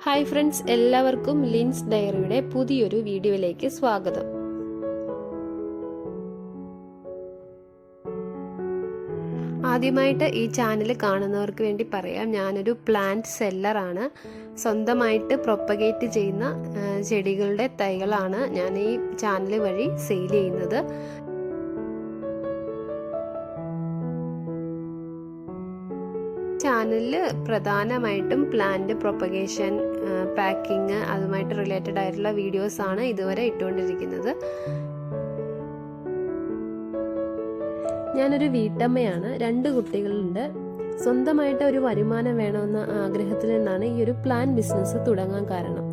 Hi friends, എല്ലാവർക്കും ലിൻസ് ഡയറിയുടെ പുതിയൊരു വീഡിയോയിലേക്ക് സ്വാഗതം. ആദ്യമായിട്ട് ഈ ചാനൽ കാണുന്നവർക്ക് വേണ്ടി പറയാം, ഞാനൊരു പ്ലാന്റ് സെല്ലറാണ്. സ്വന്തമായിട്ട് പ്രൊപ്പഗേറ്റ് ചെയ്യുന്ന ചെടികളുടെ തൈകളാണ് ഞാൻ ഈ ചാനൽ വഴി സെയിൽ ചെയ്യുന്നത്. ചാനലിൽ പ്രധാനമായിട്ടും പ്ലാന്റ് പ്രൊപ്പഗേഷൻ, പാക്കിങ്, അതുമായിട്ട് റിലേറ്റഡ് ആയിട്ടുള്ള വീഡിയോസ് ആണ് ഇതുവരെ ഇട്ടുകൊണ്ടിരിക്കുന്നത്. ഞാനൊരു വീട്ടമ്മയാണ്, 2 കുട്ടികളുണ്ട്. സ്വന്തമായിട്ട് ഒരു വരുമാനം വേണമെന്ന ആഗ്രഹത്തിൽ നിന്നാണ് ഈ ഒരു പ്ലാന്റ് ബിസിനസ് തുടങ്ങാൻ കാരണം.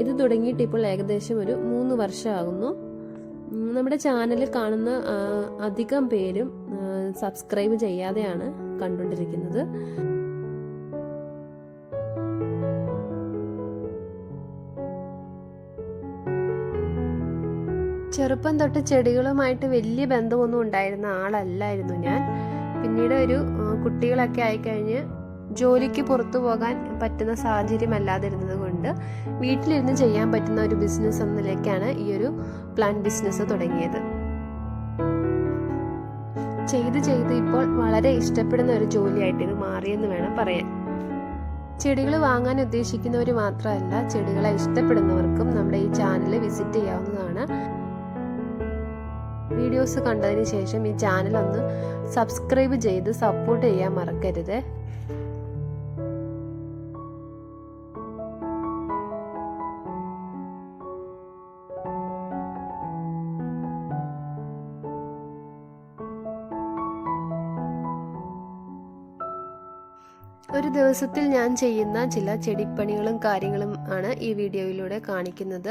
ഇത് തുടങ്ങിയിട്ട് ഇപ്പോൾ ഏകദേശം ഒരു 3 വർഷമാകുന്നു. നമ്മുടെ ചാനൽ കാണുന്ന അധികം പേരും സബ്സ്ക്രൈബ് ചെയ്യാതെയാണ് കണ്ടുകൊണ്ടിരിക്കുന്നത്. ചെറുപ്പം തൊട്ട് ചെടികളുമായിട്ട് വലിയ ബന്ധമൊന്നും ഉണ്ടായിരുന്ന ആളല്ലായിരുന്നു ഞാൻ. പിന്നീട് ഒരു കുട്ടികളൊക്കെ ആയിക്കഴിഞ്ഞ് ജോലിക്ക് പുറത്തു പോകാൻ പറ്റുന്ന സാഹചര്യം അല്ലാതിരുന്നത് കൊണ്ട് വീട്ടിലിരുന്ന് ചെയ്യാൻ പറ്റുന്ന ഒരു ബിസിനസ് എന്ന നിലയ്ക്കാണ് ഈ ഒരു പ്ലാന്റ് ബിസിനസ് തുടങ്ങിയത്. ചെയ്ത് ഇപ്പോൾ വളരെ ഇഷ്ടപ്പെടുന്ന ഒരു ജോലിയായിട്ട് ഇത് മാറിയെന്ന് വേണം പറയാൻ. ചെടികൾ വാങ്ങാൻ ഉദ്ദേശിക്കുന്നവർ മാത്രമല്ല, ചെടികളെ ഇഷ്ടപ്പെടുന്നവർക്കും നമ്മുടെ ഈ ചാനൽ വിസിറ്റ് ചെയ്യാവുന്നതാണ്. വീഡിയോസ് കണ്ടതിന് ശേഷം ഈ ചാനൽ ഒന്ന് സബ്സ്ക്രൈബ് ചെയ്ത് സപ്പോർട്ട് ചെയ്യാൻ മറക്കരുത്. ഒരു ദിവസത്തിൽ ഞാൻ ചെയ്യുന്ന ചില ചെടിപ്പണികളും കാര്യങ്ങളും ആണ് ഈ വീഡിയോയിലൂടെ കാണിക്കുന്നത്.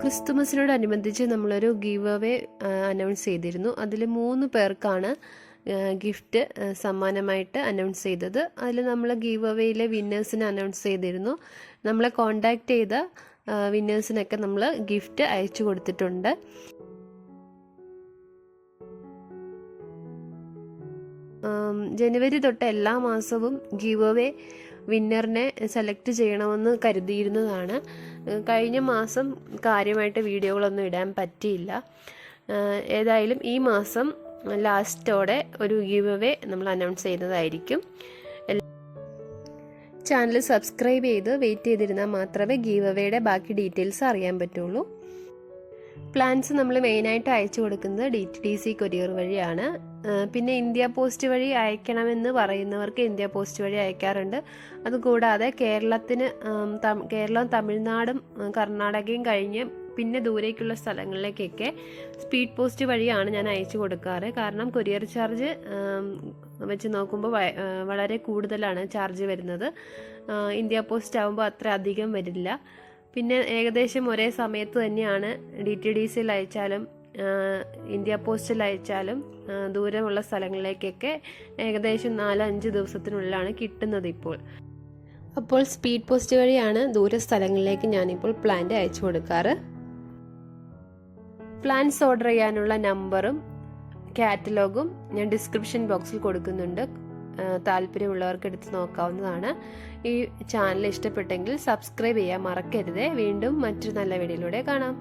ക്രിസ്തുമസിനോടനുബന്ധിച്ച് നമ്മളൊരു ഗീവ് അവേ അനൗൺസ് ചെയ്തിരുന്നു. അതിൽ 3 പേർക്കാണ് ഗിഫ്റ്റ് സമ്മാനമായിട്ട് അനൗൺസ് ചെയ്തത്. അതിൽ നമ്മൾ ഗീവ് അവേയിലെ വിന്നേഴ്സിനെ അനൗൺസ് ചെയ്തിരുന്നു. നമ്മളെ കോണ്ടാക്ട് ചെയ്ത വിന്നേഴ്സിനൊക്കെ നമ്മൾ ഗിഫ്റ്റ് അയച്ചു കൊടുത്തിട്ടുണ്ട്. ജനുവരി തൊട്ട് എല്ലാ മാസവും ഗീവ് അവേ വിന്നറിനെ സെലക്ട് ചെയ്യണമെന്ന് കരുതിയിരുന്നതാണ്. കഴിഞ്ഞ മാസം കാര്യമായിട്ട് വീഡിയോകളൊന്നും ഇടാൻ പറ്റിയില്ല. ഏതായാലും ഈ മാസം ലാസ്റ്റോടെ ഒരു ഗീവ് അവേ നമ്മൾ അനൗൺസ് ചെയ്യുന്നതായിരിക്കും. ചാനൽ സബ്സ്ക്രൈബ് ചെയ്ത് വെയിറ്റ് ചെയ്തിരുന്നാൽ മാത്രമേ ഗീവ് അവേയുടെ ബാക്കി ഡീറ്റെയിൽസ് അറിയാൻ പറ്റുള്ളൂ. പ്ലാൻസ് നമ്മൾ മെയിനായിട്ട് അയച്ചു കൊടുക്കുന്നത് DTDC കൊറിയർ വഴിയാണ്. പിന്നെ ഇന്ത്യ പോസ്റ്റ് വഴി അയക്കണമെന്ന് പറയുന്നവർക്ക് ഇന്ത്യ പോസ്റ്റ് വഴി അയക്കാറുണ്ട്. അതുകൂടാതെ കേരളവും തമിഴ്നാടും കർണാടകയും കഴിഞ്ഞ് പിന്നെ ദൂരേക്കുള്ള സ്ഥലങ്ങളിലേക്കൊക്കെ സ്പീഡ് പോസ്റ്റ് വഴിയാണ് ഞാൻ അയച്ചു കൊടുക്കാറ്. കാരണം കൊറിയർ ചാർജ് വെച്ച് നോക്കുമ്പോൾ വളരെ കൂടുതലാണ് ചാർജ് വരുന്നത്. ഇന്ത്യ പോസ്റ്റ് ആകുമ്പോൾ അത്ര അധികം വരില്ല. പിന്നെ ഏകദേശം ഒരേ സമയത്ത് തന്നെയാണ് DTDCയിൽ അയച്ചാലും ഇന്ത്യ പോസ്റ്റിൽ അയച്ചാലും ദൂരമുള്ള സ്ഥലങ്ങളിലേക്കൊക്കെ ഏകദേശം 4-5 ദിവസത്തിനുള്ളിലാണ് കിട്ടുന്നത് ഇപ്പോൾ. അപ്പോൾ സ്പീഡ് പോസ്റ്റ് വഴിയാണ് ദൂര സ്ഥലങ്ങളിലേക്ക് ഞാനിപ്പോൾ പ്ലാന്റ് അയച്ചു കൊടുക്കാറ്. പ്ലാന്റ്സ് ഓർഡർ ചെയ്യാനുള്ള നമ്പറും കാറ്റലോഗും ഞാൻ ഡിസ്ക്രിപ്ഷൻ ബോക്സിൽ കൊടുക്കുന്നുണ്ട്. താല്പര്യമുള്ളവർക്ക് എടുത്ത് നോക്കാവുന്നതാണ്. ഈ ചാനൽ ഇഷ്ടപ്പെട്ടെങ്കിൽ സബ്സ്ക്രൈബ് ചെയ്യാൻ മറക്കരുത്. വീണ്ടും മറ്റൊരു നല്ല വീഡിയോയിലൂടെ കാണാം.